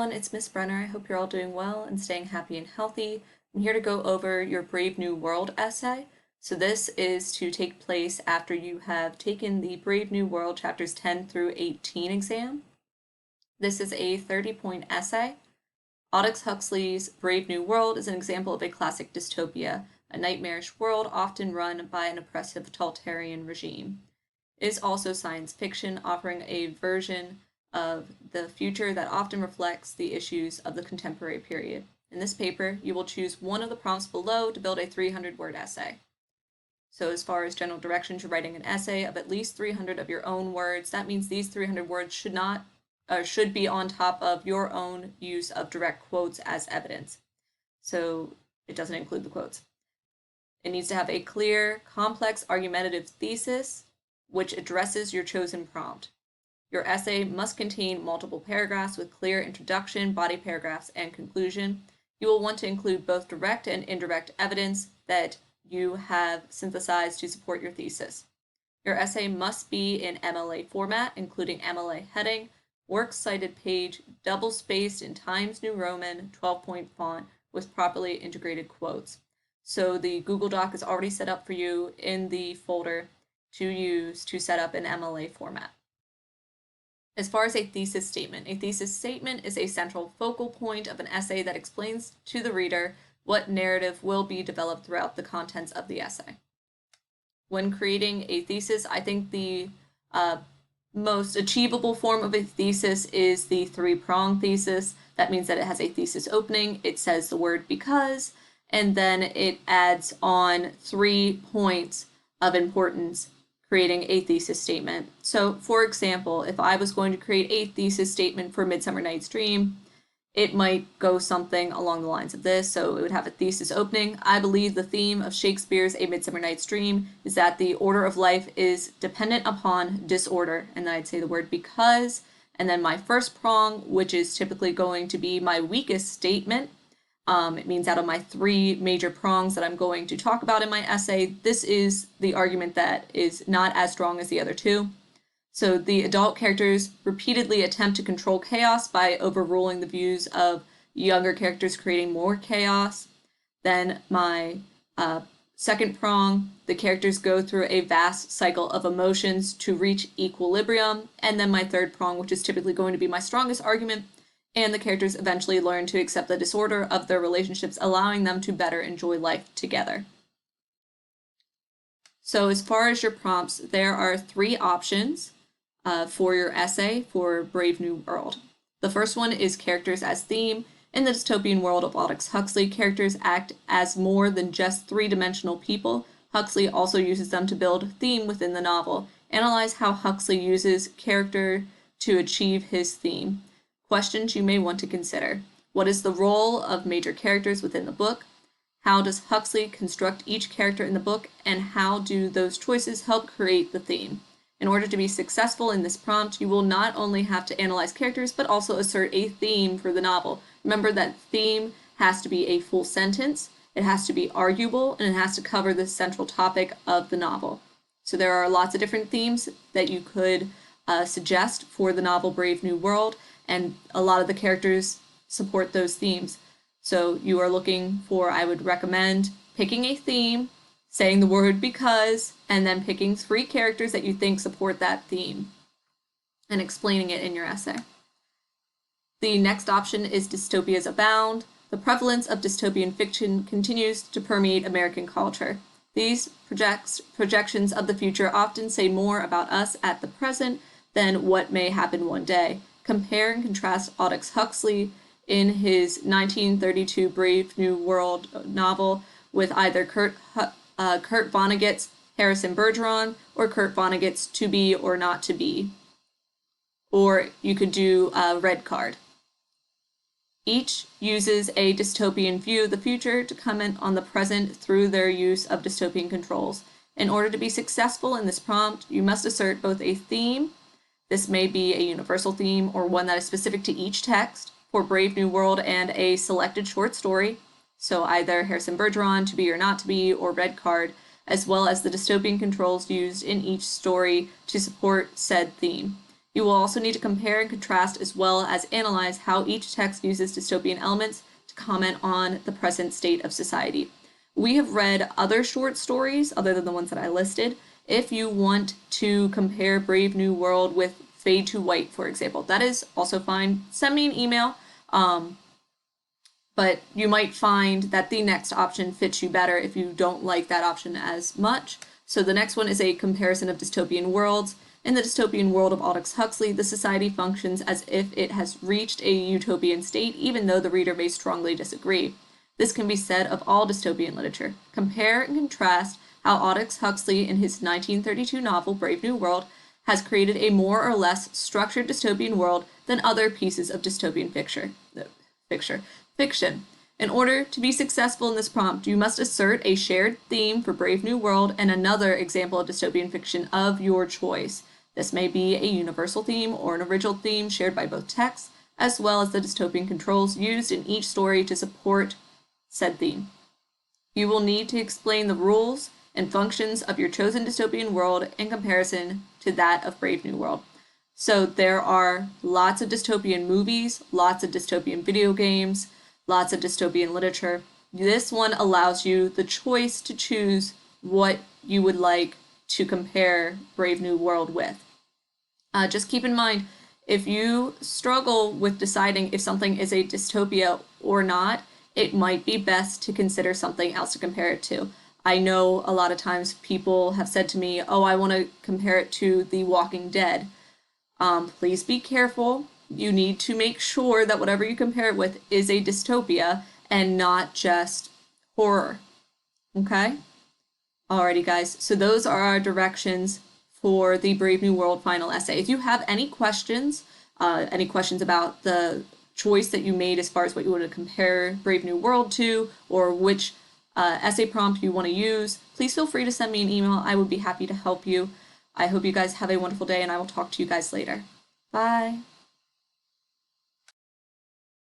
It's Miss Brenner. I hope you're all doing well and staying happy and healthy. I'm here to go over your Brave New World essay. So this is to take place after you have taken the Brave New World chapters 10 through 18 exam. This is a 30-point essay. Aldous Huxley's Brave New World is an example of a classic dystopia, a nightmarish world often run by an oppressive totalitarian regime. It is also science fiction, offering a version of the future that often reflects the issues of the contemporary period. In this paper, you will choose one of the prompts below to build a 300-word essay. So as far as general directions, you're writing an essay of at least 300 of your own words. That means these 300 words should be on top of your own use of direct quotes as evidence. So it doesn't include the quotes. It needs to have a clear, complex, argumentative thesis which addresses your chosen prompt. Your essay must contain multiple paragraphs with clear introduction, body paragraphs, and conclusion. You will want to include both direct and indirect evidence that you have synthesized to support your thesis. Your essay must be in MLA format, including MLA heading, works cited page, double-spaced in Times New Roman, 12-point font with properly integrated quotes. So the Google Doc is already set up for you in the folder to use to set up an MLA format. As far as a thesis statement is a central focal point of an essay that explains to the reader what narrative will be developed throughout the contents of the essay. When creating a thesis, I think the most achievable form of a thesis is the three-prong thesis. That means that it has a thesis opening, it says the word because, and then it adds on 3 points of importance, creating a thesis statement. So, for example, if I was going to create a thesis statement for Midsummer Night's Dream, it might go something along the lines of this. So it would have a thesis opening. I believe the theme of Shakespeare's A Midsummer Night's Dream is that the order of life is dependent upon disorder. And then I'd say the word because, and then my first prong, which is typically going to be my weakest statement. It means out of my 3 major prongs that I'm going to talk about in my essay, this is the argument that is not as strong as the other 2. So the adult characters repeatedly attempt to control chaos by overruling the views of younger characters, creating more chaos. Then my second prong, the characters go through a vast cycle of emotions to reach equilibrium. And then my third prong, which is typically going to be my strongest argument, and the characters eventually learn to accept the disorder of their relationships, allowing them to better enjoy life together. So as far as your prompts, there are 3 options for your essay for Brave New World. The first one is characters as theme. In the dystopian world of Aldous Huxley, characters act as more than just 3-dimensional people. Huxley also uses them to build theme within the novel. Analyze how Huxley uses character to achieve his theme. Questions you may want to consider. What is the role of major characters within the book? How does Huxley construct each character in the book, and how do those choices help create the theme? In order to be successful in this prompt, you will not only have to analyze characters, but also assert a theme for the novel. Remember that theme has to be a full sentence, it has to be arguable, and it has to cover the central topic of the novel. So there are lots of different themes that you could suggest for the novel Brave New World, and a lot of the characters support those themes. So you are looking for, I would recommend picking a theme, saying the word because, and then picking 3 characters that you think support that theme and explaining it in your essay. The next option is dystopias abound. The prevalence of dystopian fiction continues to permeate American culture. These projections of the future often say more about us at the present than what may happen one day. Compare and contrast Aldous Huxley in his 1932 Brave New World novel with either Kurt Vonnegut's Harrison Bergeron or Kurt Vonnegut's To Be or Not to Be. Or you could do Red Card. Each uses a dystopian view of the future to comment on the present through their use of dystopian controls. In order to be successful in this prompt, you must assert both a theme. This may be a universal theme or one that is specific to each text for Brave New World, and a selected short story. So either Harrison Bergeron, To Be or Not to Be, or Red Card, as well as the dystopian controls used in each story to support said theme. You will also need to compare and contrast as well as analyze how each text uses dystopian elements to comment on the present state of society. We have read other short stories other than the ones that I listed. If you want to compare Brave New World with Fade to White, for example, that is also fine. Send me an email, but you might find that the next option fits you better if you don't like that option as much. So the next one is a comparison of dystopian worlds. In the dystopian world of Aldous Huxley, the society functions as if it has reached a utopian state, even though the reader may strongly disagree. This can be said of all dystopian literature. Compare and contrast how Aldous Huxley, in his 1932 novel Brave New World, has created a more or less structured dystopian world than other pieces of dystopian fiction. In order to be successful in this prompt, you must assert a shared theme for Brave New World and another example of dystopian fiction of your choice. This may be a universal theme or an original theme shared by both texts, as well as the dystopian controls used in each story to support said theme. You will need to explain the rules and functions of your chosen dystopian world in comparison to that of Brave New World. So there are lots of dystopian movies, lots of dystopian video games, lots of dystopian literature. This one allows you the choice to choose what you would like to compare Brave New World with. Just keep in mind, if you struggle with deciding if something is a dystopia or not, it might be best to consider something else to compare it to. I know a lot of times people have said to me, oh, I want to compare it to The Walking Dead. Please be careful. You need to make sure that whatever you compare it with is a dystopia and not just horror. Okay? Alrighty, guys. So those are our directions for the Brave New World final essay. If you have any questions about the choice that you made as far as what you want to compare Brave New World to, or which essay prompt you want to use, please feel free to send me an email. I would be happy to help you. I hope you guys have a wonderful day, and I will talk to you guys later. Bye.